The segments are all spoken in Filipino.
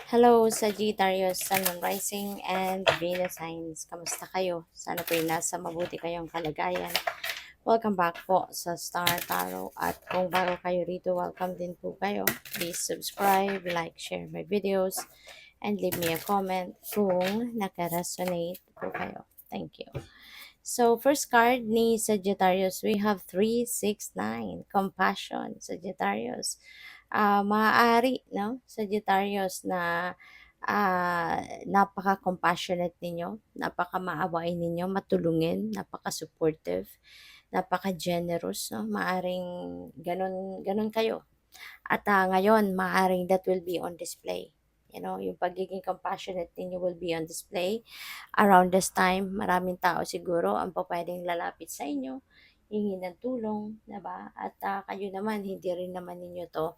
Hello, Sagittarius, Sun, Moon Rising, and Venus Signs. Kamusta kayo? Sana po nasa mabuti kayong kalagayan. Welcome back po sa Star Tarot. At kung bago kayo rito, welcome din po kayo. Please subscribe, like, share my videos, and leave me a comment kung nakaresonate po kayo. Thank you. So, first card ni Sagittarius, we have 369, Compassion, Sagittarius. Maaari, no, Sagittarius, na napaka-compassionate ninyo, napaka-maawain ninyo, matulungin, napaka-supportive, napaka-generous, no? Maaring ganun, ganun kayo. At ngayon, maaring that will be on display. You know, yung pagiging compassionate ninyo will be on display. Around this time, maraming tao siguro ang pwedeng lalapit sa inyo, hingi ng tulong, diba? At kayo naman, hindi rin naman ninyo to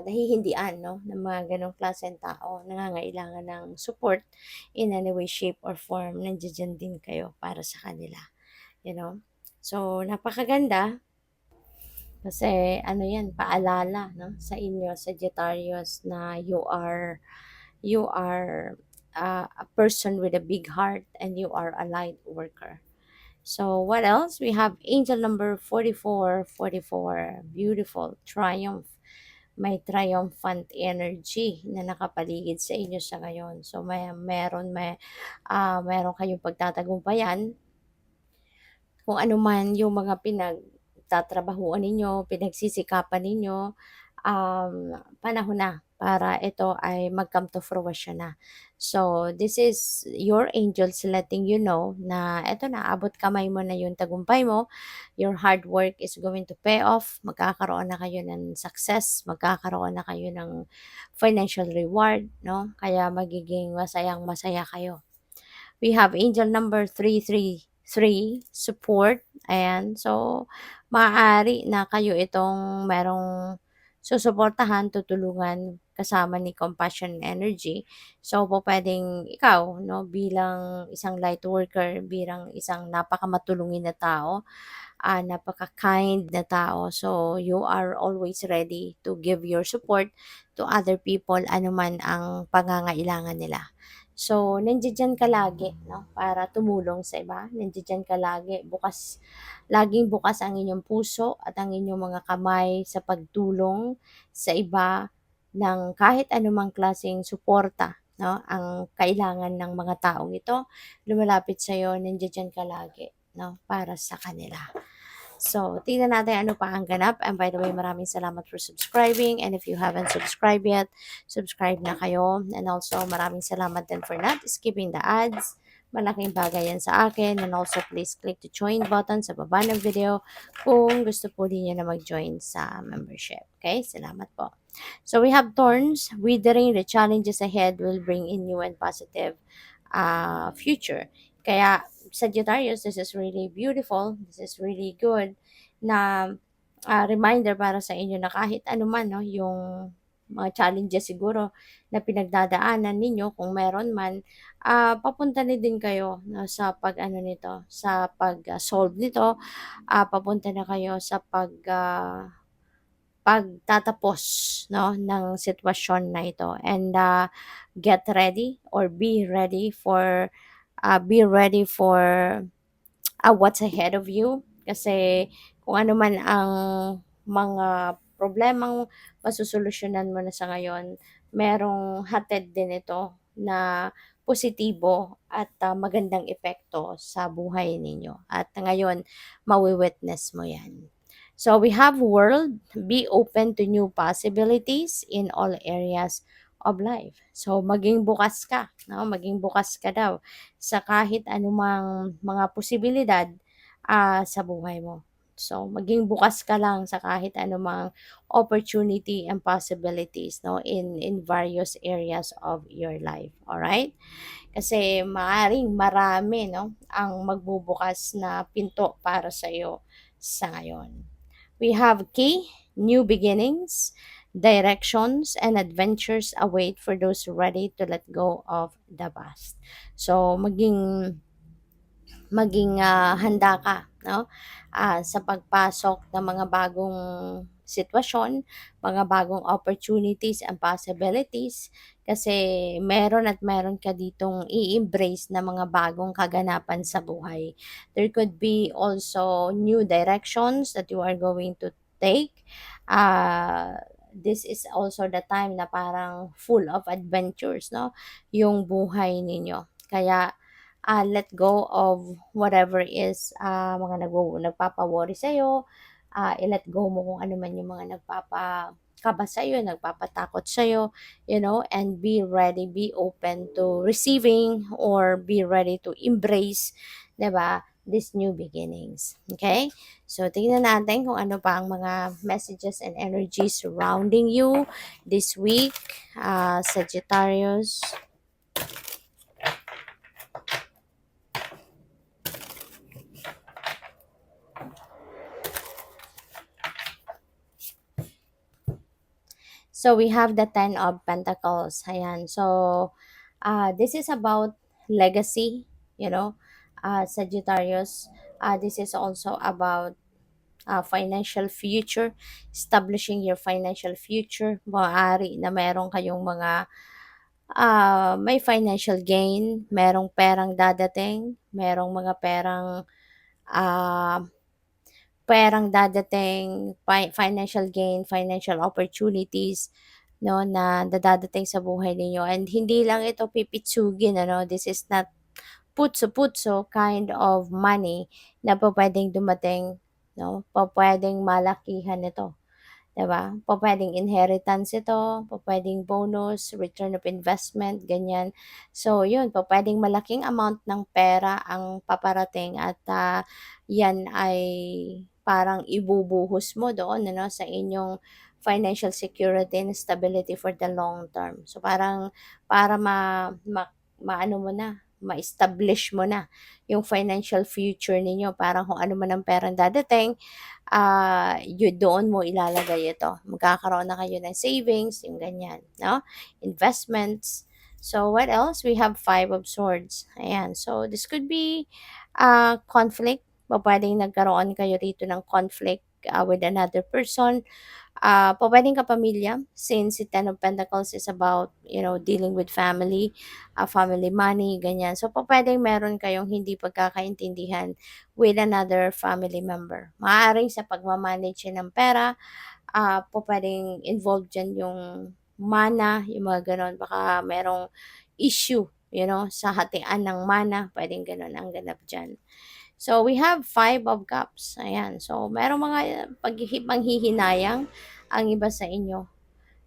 nahihindian, no, ng mga ganong klaseng tao, nangangailangan ng support in any way, shape, or form. Nandiyan din kayo para sa kanila, you know. So, napakaganda kasi ano yan, paalala, no, sa inyo, Sagittarius, na you are a person with a big heart and you are a light worker. So, what else? We have angel number 4444, beautiful, triumph. May triumphant energy na nakapaligid sa inyo sa ngayon. So, meron kayong pagtatagumpayan kung ano man yung mga pinagtatrabahuan ninyo, pinagsisikapan ninyo, panahon na para ito ay mag-come to fruition na. So, this is your angels letting you know na eto na, abot kamay mo na yung tagumpay mo. Your hard work is going to pay off. Magkakaroon na kayo ng success. Magkakaroon na kayo ng financial reward, no? Kaya magiging masayang-masaya kayo. We have angel number 333, support. Ayan. So, maaari na kayo itong merong susuportahan, tutulungan kasama ni Compassion Energy. So, po pwedeng ikaw, no, bilang isang light worker, bilang isang napakamatulungin na tao, napaka-kind na tao. So, you are always ready to give your support to other people, anuman ang pangangailangan nila. So, nandiyan ka lagi, no, para tumulong sa iba. Nandiyan ka lagi, laging bukas ang inyong puso at ang inyong mga kamay sa pagtulong sa iba ng kahit anumang klaseng suporta, no, ang kailangan ng mga taong ito. Lumalapit sa iyo, nandiyan ka lagi, no, para sa kanila. So, tingnan natin ano pa ang ganap. And by the way, maraming salamat for subscribing. And if you haven't subscribed yet, subscribe na kayo. And also, maraming salamat din for not skipping the ads. Malaking bagay yan sa akin. And also, please click the join button sa baba ng video kung gusto po din nyo na mag-join sa membership. Okay? Salamat po. So, we have thorns. Withering, the challenges ahead will bring in new and positive future. Kaya, Sagittarius, this is really beautiful. This is really good na reminder para sa inyo na kahit ano man, no, yung mga challenges siguro na pinagdadaanan ninyo, kung meron man, papunta na din kayo, no, sa pag-ano nito, sa pag-solve nito, papunta na kayo sa pagtatapos, no, ng sitwasyon na ito. And get ready or be ready for what's ahead of you. Kasi kung ano man ang mga problemang masusolusyonan mo na sa ngayon, merong hatid din ito na positibo at magandang epekto sa buhay ninyo. At ngayon, mawi-witness mo yan. So we have world, be open to new possibilities in all areas of life. So maging bukas ka, no? Maging bukas ka daw sa kahit anumang mga posibilidad sa buhay mo. So maging bukas ka lang sa kahit anumang opportunity and possibilities, no, in various areas of your life. All right? Kasi maaring marami, no, ang magbubukas na pinto para sa iyo sa ngayon. We have key, new beginnings, directions, and adventures await for those ready to let go of the past. So, maging handa ka, no, sa pagpasok ng mga bagong sitwasyon, mga bagong opportunities and possibilities, kasi meron at meron ka ditong i-embrace na mga bagong kaganapan sa buhay. There could be also new directions that you are going to take. This is also the time na parang full of adventures, no? Yung buhay ninyo. Kaya let go of whatever is nagpapa-worry sa'yo, i-let go mo kung ano man yung mga nagpapakaba sa'yo, nagpapatakot sa'yo, and be ready, be open to receiving or be ready to embrace, 'di ba, these new beginnings. Okay? So, tingnan natin kung ano pa ang mga messages and energies surrounding you this week, Sagittarius. So we have the Ten of Pentacles. Ayan. So this is about legacy, Sagittarius. This is also about financial future, establishing your financial future. Maaari na meron kayong mga may financial gain, merong perang dadating, merong mga ah, perang dadating, financial gain, financial opportunities, no, na dadating sa buhay ninyo. And hindi lang ito pipitsugin, this is not putso-putso kind of money na pwedeng dumating, no, pwedeng malakihan ito. 'Di ba? Pupuwedeng inheritance ito, pupuwedeng bonus, return of investment, ganyan. So, 'yun, pupuwedeng malaking amount ng pera ang paparating at 'yan ay parang ibubuhos mo doon sa inyong financial security and stability for the long term. So, parang para maano mo na, ma-establish mo na yung financial future ninyo. Parang kung ano man ang perang dadating, doon mo ilalagay ito. Magkakaroon na kayo ng savings, yung ganyan, no? Investments. So, what else? We have Five of Swords. Ayan. So, this could be conflict. Pwedeng nagkaroon kayo rito ng conflict with another person. Pupuwedeng kapamilya, since si Ten of Pentacles is about, dealing with family, family money, ganyan. So, pupuwedeng meron kayong hindi pagkakaintindihan with another family member. Maaaring sa pagma-manage ng pera, pupuwedeng involved diyan yung mana, yung mga gano'n. Baka merong issue, sa hatian ng mana, puwedeng gano'n ang ganap diyan. So, we have Five of Cups. Ayan. So, merong mga panghihinayang ang iba sa inyo.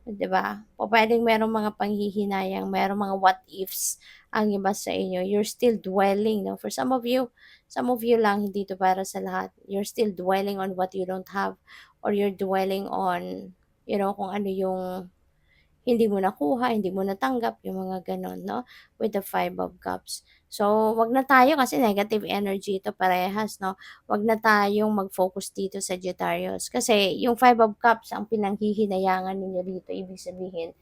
'Di ba? Pupuwedeng merong mga panghihinayang, merong mga what ifs ang iba sa inyo. You're still dwelling, no? For some of you lang, hindi 'to para sa lahat. You're still dwelling on what you don't have, or you're dwelling on, kung ano yung hindi mo nakuha, hindi mo natanggap, yung mga gano'n, no, with the Five of Cups. So, 'wag na tayo kasi negative energy ito parehas, no, 'wag na tayong mag-focus dito, sa Sagittarius. Kasi yung Five of Cups ang pinanghihinayangan ninyo dito, ibig sabihin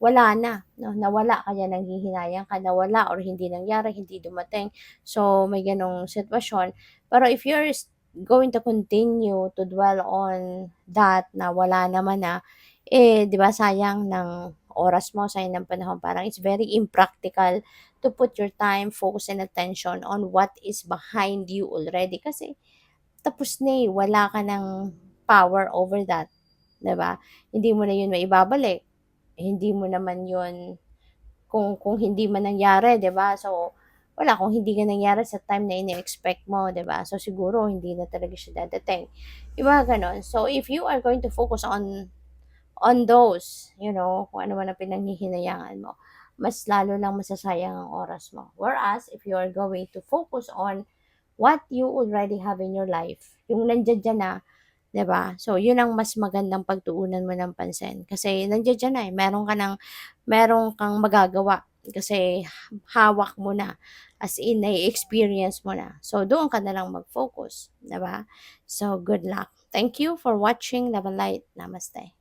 wala na, 'no, nawala kaya nanghihinayang ka, nawala or hindi nangyari, hindi dumating. So, may gano'ng sitwasyon. Pero if you're going to continue to dwell on that na wala naman na, 'di ba sayang ng oras mo, sayang ng panahon. Parang it's very impractical to put your time, focus, and attention on what is behind you already. Kasi tapos na, wala ka ng power over that, 'di ba? Hindi mo na 'yun maibabalik. Hindi mo naman 'yun kung hindi man nangyari, 'di ba? So, wala kung hindi nga nangyari sa time na ini-expect mo, 'di ba? So, siguro hindi na talaga siya dadating. Yung mga gano'n. So, if you are going to focus on those, kung ano man ang pinanghihinayangan mo, mas lalo lang masasayang ang oras mo. Whereas, if you are going to focus on what you already have in your life, yung nandiyan dyan na, 'di ba? So, yun ang mas magandang pagtuunan mo ng pansin. Kasi nandiyan diyan na, meron kang magagawa kasi hawak mo na, as in nai-experience mo na. So, doon ka na lang mag-focus, 'di ba? So, good luck. Thank you for watching. Love and light. Namaste.